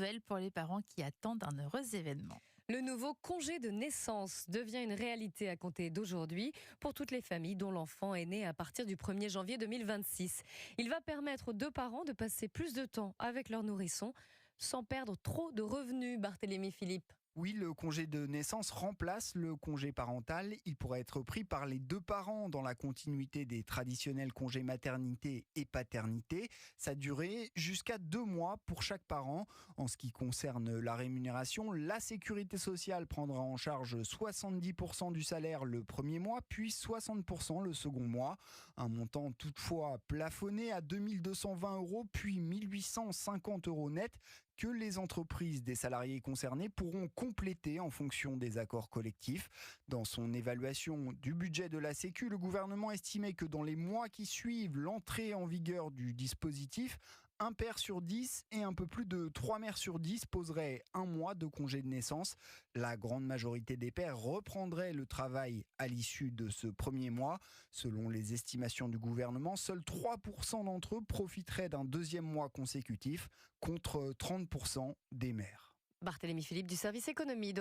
nouvelle pour les parents qui attendent un heureux événement. Le nouveau congé de naissance devient une réalité à compter d'aujourd'hui pour toutes les familles dont l'enfant est né à partir du 1er janvier 2026. Il va permettre aux deux parents de passer plus de temps avec leur nourrisson sans perdre trop de revenus, Barthélémy Philippe. Oui, le congé de naissance remplace le congé parental. Il pourrait être pris par les deux parents dans la continuité des traditionnels congés maternité et paternité. Sa durée jusqu'à 2 mois pour chaque parent. En ce qui concerne la rémunération, la sécurité sociale prendra en charge 70% du salaire le premier mois, puis 60% le second mois. Un montant toutefois plafonné à 2220 €, puis 1850 € net, que les entreprises des salariés concernés pourront compléter en fonction des accords collectifs. Dans son évaluation du budget de la Sécu, le gouvernement estimait que dans les mois qui suivent l'entrée en vigueur du dispositif, un père sur 10 et un peu plus de 3 mères sur 10 poseraient un mois de congé de naissance. La grande majorité des pères reprendraient le travail à l'issue de ce premier mois. Selon les estimations du gouvernement, seuls 3% d'entre eux profiteraient d'un deuxième mois consécutif, contre 30% des mères. Barthélémy Philippe du service économie de